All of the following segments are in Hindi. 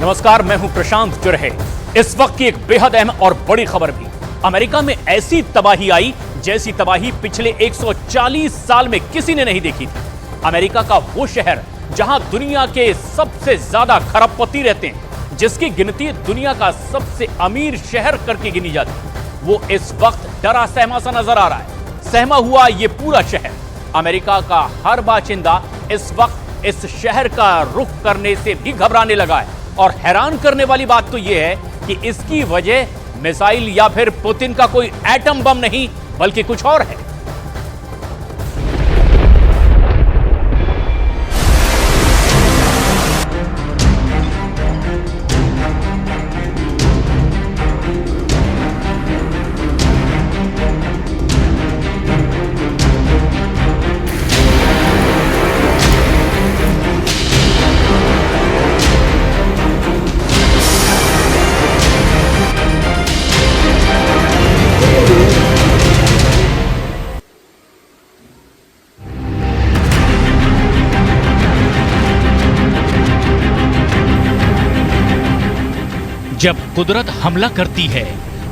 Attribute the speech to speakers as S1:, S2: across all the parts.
S1: नमस्कार, मैं हूं प्रशांत जुरहे। इस वक्त की एक बेहद अहम और बड़ी खबर भी। अमेरिका में ऐसी तबाही आई जैसी तबाही पिछले 140 साल में किसी ने नहीं देखी थी। अमेरिका का वो शहर जहां दुनिया के सबसे ज्यादा खरबपति रहते हैं, जिसकी गिनती दुनिया का सबसे अमीर शहर करके गिनी जाती है, वो इस वक्त डरा सहमा सा नजर आ रहा है। सहमा हुआ ये पूरा शहर। अमेरिका का हर बाशिंदा इस वक्त इस शहर का रुख करने से भी घबराने लगा है। और हैरान करने वाली बात तो यह है कि इसकी वजह मिसाइल या फिर पुतिन का कोई एटम बम नहीं, बल्कि कुछ और है। जब कुदरत हमला करती है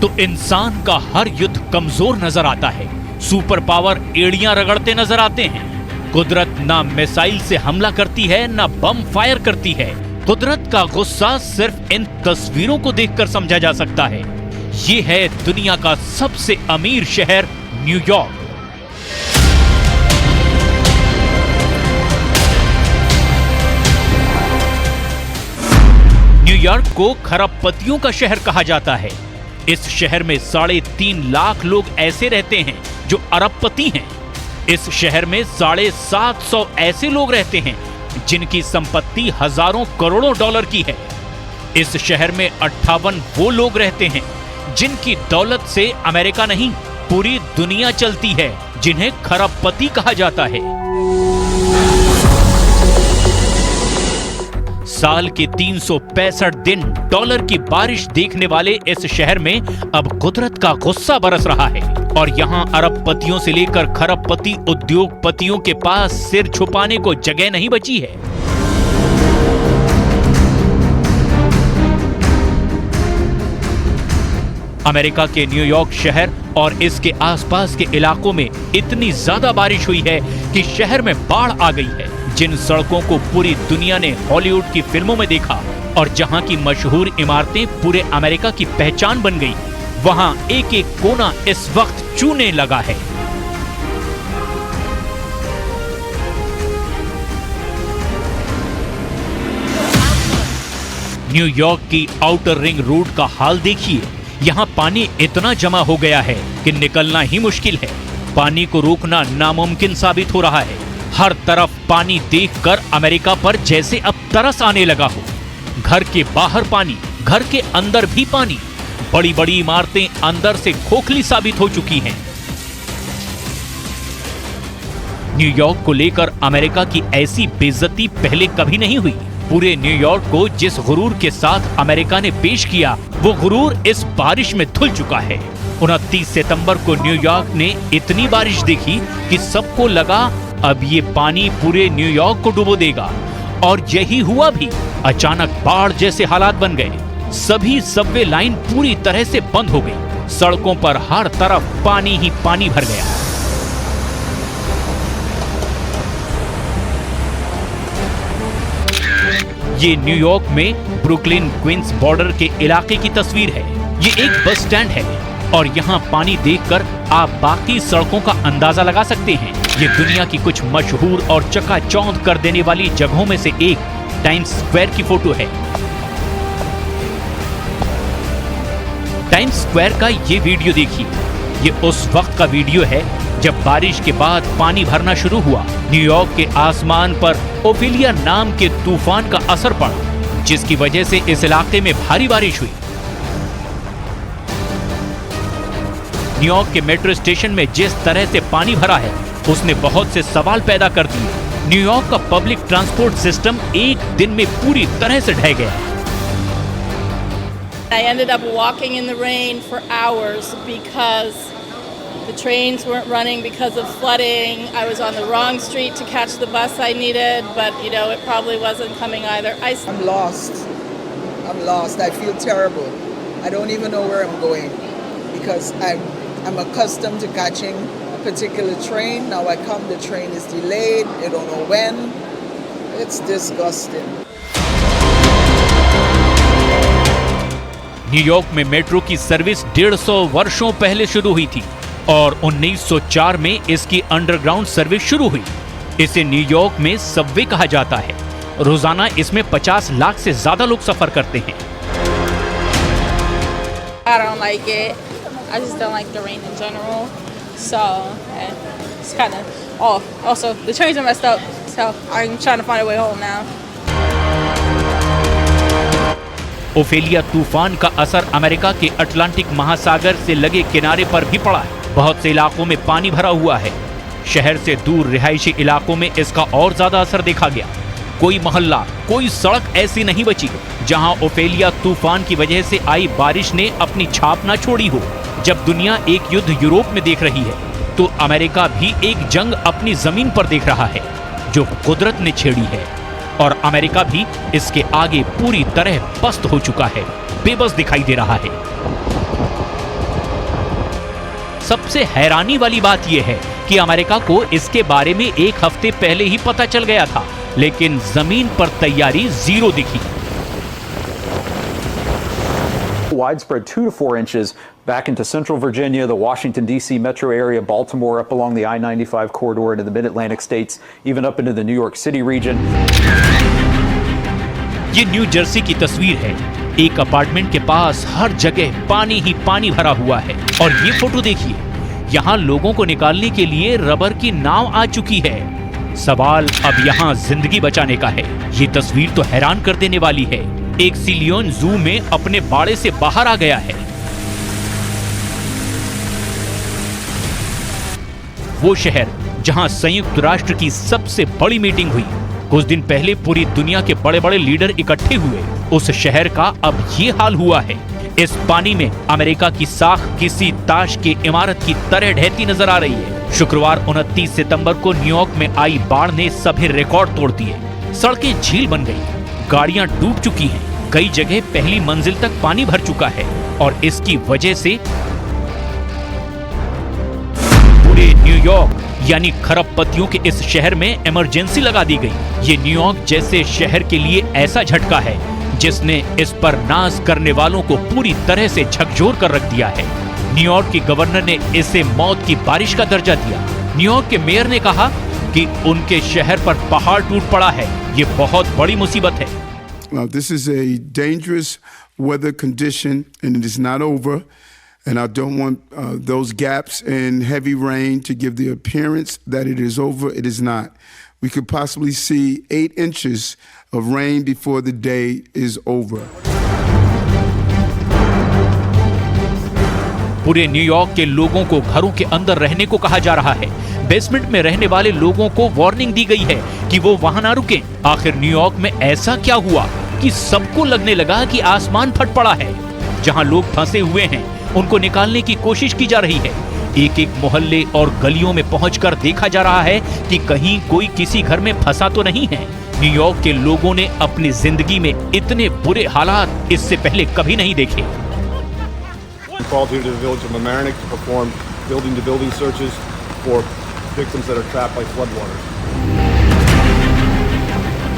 S1: तो इंसान का हर युद्ध कमजोर नजर आता है। सुपर पावर एड़ियां रगड़ते नजर आते हैं। कुदरत ना मिसाइल से हमला करती है, ना बम फायर करती है। कुदरत का गुस्सा सिर्फ इन तस्वीरों को देखकर समझा जा सकता है। ये है दुनिया का सबसे अमीर शहर न्यूयॉर्क। न्यूयॉर्क को खरबपतियों का शहर कहा जाता है। इस शहर में 3.5 लाख लोग ऐसे रहते हैं जो अरबपति हैं। इस शहर में 750 ऐसे लोग रहते हैं जिनकी संपत्ति हजारों करोड़ों डॉलर की है। इस शहर में 58 वो लोग रहते हैं जिनकी दौलत से अमेरिका नहीं, पूरी दुनिया चलती है, जिन्हें खरबपति कहा जाता है। साल के 365 दिन डॉलर की बारिश देखने वाले इस शहर में अब कुदरत का गुस्सा बरस रहा है। और यहां अरबपतियों से लेकर खरबपति उद्योगपतियों के पास सिर छुपाने को जगह नहीं बची है। अमेरिका के न्यूयॉर्क शहर और इसके आसपास के इलाकों में इतनी ज्यादा बारिश हुई है कि शहर में बाढ़ आ गई है। जिन सड़कों को पूरी दुनिया ने हॉलीवुड की फिल्मों में देखा और जहां की मशहूर इमारतें पूरे अमेरिका की पहचान बन गई, वहां एक एक कोना इस वक्त चूने लगा है। न्यूयॉर्क की आउटर रिंग रोड का हाल देखिए। यहां पानी इतना जमा हो गया है कि निकलना ही मुश्किल है। पानी को रोकना नामुमकिन साबित हो रहा है। हर तरफ पानी देखकर अमेरिका पर जैसे अब तरस आने लगा हो। घर के बाहर पानी, घर के अंदर भी पानी। बड़ी बड़ी इमारतें अंदर से खोखली साबित हो चुकी हैं। न्यूयॉर्क को लेकर अमेरिका की ऐसी बेइज्जती पहले कभी नहीं हुई। पूरे न्यूयॉर्क को जिस गुरूर के साथ अमेरिका ने पेश किया, वो गुरूर इस बारिश में धुल चुका है। 29 सितंबर को न्यूयॉर्क ने इतनी बारिश देखी कि सबको लगा अब ये पानी पूरे न्यूयॉर्क को डुबो देगा। और यही हुआ भी। अचानक बाढ़ जैसे हालात बन गए। सभी सबवे लाइन पूरी तरह से बंद हो गई। सड़कों पर हर तरफ पानी ही पानी भर गया। ये न्यूयॉर्क में ब्रुकलिन क्वींस बॉर्डर के इलाके की तस्वीर है। ये एक बस स्टैंड है और यहाँ पानी देखकर आप बाकी सड़कों का अंदाजा लगा सकते हैं। ये दुनिया की कुछ मशहूर और चकाचौंध कर देने वाली जगहों में से एक टाइम्स स्क्वायर की फोटो है। टाइम्स स्क्वायर का ये वीडियो देखिए। ये उस वक्त का वीडियो है जब बारिश के बाद पानी भरना शुरू हुआ। न्यूयॉर्क के आसमान पर ओफेलिया नाम के तूफान का असर पड़ा, जिसकी वजह से इस इलाके में भारी बारिश हुई। न्यूयॉर्क के मेट्रो स्टेशन में जिस तरह से पानी भरा है, उसने बहुत से सवाल पैदा कर दिए। न्यूयॉर्क का पब्लिक ट्रांसपोर्ट सिस्टम एक दिन में पूरी तरह से ढह गया।
S2: I ended up walking in the rain for hours because the trains weren't running because of flooding. I was on the wrong street to catch the bus I needed, but you know, it probably wasn't coming either.
S3: I'm lost. I'm lost. I feel terrible. I don't even know where I'm going because I'm accustomed to catching a particular train. Now I come, the train is delayed. I don't know when. It's disgusting.
S1: New York में मेट्रो की सर्विस 150 वर्षों पहले शुरू हुई थी और 1904 में इसकी अंडरग्राउंड सर्विस शुरू हुई। इसे न्यूयॉर्क में सबवे कहा जाता है। रोजाना इसमें 50 लाख से ज्यादा लोग सफर करते हैं।
S2: I don't like it. I just don't like the rain in general. So it's kind of off. Also, the trains are messed up. So I'm trying to find a way home now.
S1: Ophelia तूफान का असर अमेरिका के अटलांटिक महासागर से लगे किनारे पर भी पड़ा है। बहुत से इलाकों में पानी भरा हुआ है। शहर से दूर रिहायशी इलाकों में इसका और ज्यादा असर देखा गया। कोई मोहल्ला, कोई सड़क ऐसी नहीं बची जहां ओफेलिया तूफान की वजह से आई बारिश ने अपनी छाप ना छोड़ी हो। जब दुनिया एक युद्ध यूरोप में देख रही है तो अमेरिका भी एक जंग अपनी जमीन पर देख रहा है जो कुदरत ने छेड़ी है और अमेरिका भी इसके आगे पूरी तरह पस्त हो चुका है, बेबस दिखाई दे रहा है। सबसे हैरानी वाली बात यह है कि अमेरिका को इसके बारे में एक हफ्ते पहले ही पता चल गया था, लेकिन जमीन पर तैयारी जीरो दिखी।
S4: Widespread 2 to 4 inches back into central Virginia, the Washington, D.C. metro area, Baltimore, up along the I-95 corridor into the mid-Atlantic states, even up into the New York City region.
S1: ये न्यू जर्सी की तस्वीर है। एक अपार्टमेंट के पास हर जगह पानी ही पानी भरा हुआ है और ये फोटो देखिए, यहाँ लोगों को निकालने के लिए रबर की नाव आ चुकी है। सवाल अब यहाँ जिंदगी बचाने का है। ये तस्वीर तो हैरान कर देने वाली है। एक सिलियन जू में अपने बाड़े से बाहर आ गया है। वो शहर जहां संयुक्त राष्ट्र की सबसे बड़ी मीटिंग हुई, कुछ दिन पहले पूरी दुनिया के बड़े बड़े लीडर इकट्ठे हुए, उस शहर का अब ये हाल हुआ है। इस पानी में अमेरिका की साख किसी ताश की इमारत की तरह ढहती नजर आ रही है। शुक्रवार 29 सितंबर को न्यूयॉर्क में आई बाढ़ ने सभी रिकॉर्ड तोड़ दिए। सड़कें झील बन गई, गाड़ियां डूब चुकी हैं, कई जगह पहली मंजिल तक पानी भर चुका है और इसकी वजह से पूरे न्यूयॉर्क यानी खरबपतियों के इस शहर में इमरजेंसी लगा दी गई। ये न्यूयॉर्क जैसे शहर के लिए ऐसा झटका है जिसने इस पर नाज करने वालों को पूरी तरह से झकझोर कर रख दिया है। न्यूयॉर्क की गवर्नर ने इसे मौत की बारिश का दर्जा दिया। न्यूयॉर्क के मेयर ने कहा कि उनके शहर पर पहाड़ टूट पड़ा है। ये बहुत बड़ी मुसीबत है।
S5: This is a dangerous weather condition and it is not over. And I don't want those gaps in heavy rain to give the appearance that it is over. It is not. We could possibly see 8 inches of rain before the day is over.
S1: पूरे न्यूयॉर्क के लोगों को घरों के अंदर रहने को कहा जा रहा है। बेसमेंट में रहने वाले लोगों को वार्निंग दी गई है कि वो वहां ना रुकें। आखिर न्यूयॉर्क में ऐसा क्या हुआ कि सबको लगने लगा कि आसमान फट पड़ा है। जहां लोग फंसे हुए हैं उनको निकालने की कोशिश की जा रही है। एक एक मोहल्ले और गलियों में पहुंचकर देखा जा रहा है कि कहीं कोई किसी घर में फंसा तो नहीं है। न्यूयॉर्क के लोगों ने अपनी जिंदगी में इतने बुरे हालात इससे पहले कभी नहीं देखे।
S6: Called here to the village of Mamaroneck to perform building-to-building searches for victims that are trapped by floodwaters.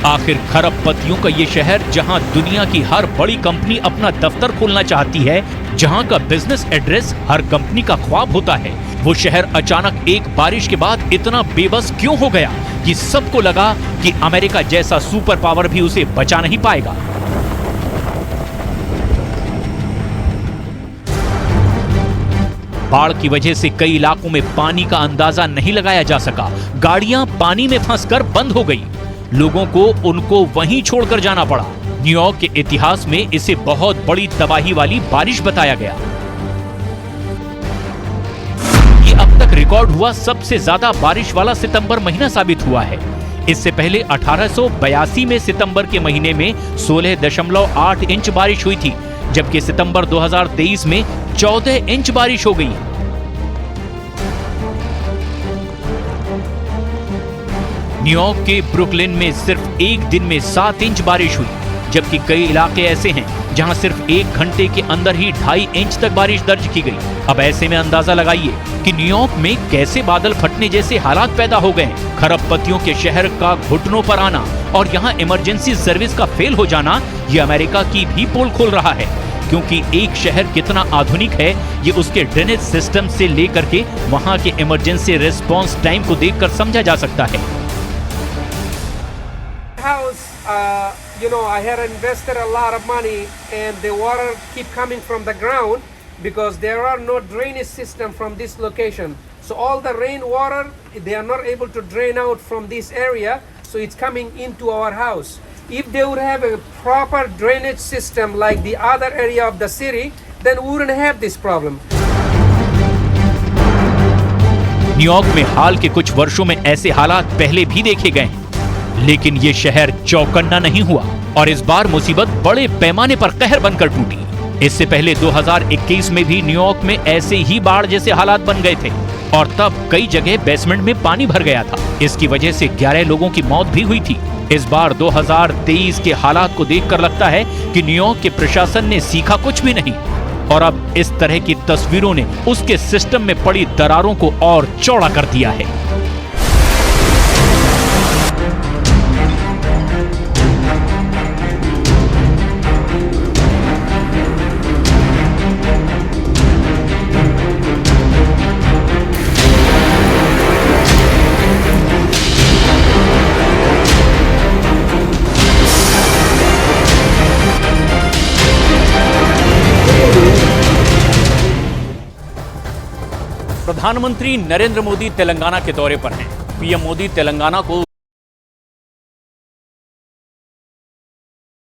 S1: आखिर खरबपतियों का ये शहर जहां दुनिया की हर बड़ी कंपनी अपना दफ्तर खोलना चाहती है, जहां का बिजनेस एड्रेस हर कंपनी का ख्वाब होता है, वो शहर अचानक एक बारिश के बाद इतना बेबस क्यों हो गया कि सबको लगा कि अमेरिका जैसा सुपर पावर भी उसे बचा नहीं पाएगा। बाढ़ की वजह से कई इलाकों में पानी का अंदाजा नहीं लगाया जा सका। गाड़ियां पानी में फंसकर बंद हो गई। लोगों को उनको वहीं छोड़कर जाना पड़ा। न्यूयॉर्क के इतिहास में इसे बहुत बड़ी तबाही वाली बारिश बताया गया। ये अब तक रिकॉर्ड हुआ सबसे ज्यादा बारिश वाला सितंबर महीना साबित हुआ है। इससे पहले 1882 में सितंबर के महीने में 16.8 इंच बारिश हुई थी, जबकि सितंबर 2023 में 14 इंच बारिश हो गई। न्यूयॉर्क के ब्रुकलिन में सिर्फ एक दिन में 7 इंच बारिश हुई। जबकि कई इलाके ऐसे हैं जहां सिर्फ 1 घंटे के अंदर ही 2.5 इंच तक बारिश दर्ज की गई। अब ऐसे में अंदाजा लगाइए कि न्यूयॉर्क में कैसे बादल फटने जैसे हालात पैदा हो गए। खरबपतियों के शहर का घुटनों पर आना और यहाँ इमरजेंसी सर्विस का फेल हो जाना, ये अमेरिका की भी पोल खोल रहा है, क्योंकि एक शहर कितना आधुनिक है ये उसके ड्रेनेज सिस्टम से लेकर के वहाँ के इमरजेंसी रिस्पांस टाइम को देखकर समझा जा सकता है।
S7: I had invested a lot of money and the water keep coming from the ground because there are no drainage system from this location. So all the rainwater, they are not able to drain out from this area, so it's coming into our house. If they would have a proper drainage system like the other area of the city, then we wouldn't have this problem.
S1: New York में हाल के कुछ वर्षों में ऐसे हालात पहले भी देखे गए, लेकिन ये शहर चौकन्ना नहीं हुआ और इस बार मुसीबत बड़े पैमाने पर कहर बनकर टूटी। इससे पहले 2021 में भी न्यूयॉर्क में ऐसे ही बाढ़ जैसे हालात बन गए थे और तब कई जगह बेसमेंट में पानी भर गया था। इसकी वजह से 11 लोगों की मौत भी हुई थी। इस बार 2023 के हालात को देखकर लगता है कि न्यूयॉर्क के प्रशासन ने सीखा कुछ भी नहीं और अब इस तरह की तस्वीरों ने उसके सिस्टम में पड़ी दरारों को और चौड़ा कर दिया है। प्रधानमंत्री नरेंद्र मोदी तेलंगाना के दौरे पर हैं। पीएम मोदी तेलंगाना को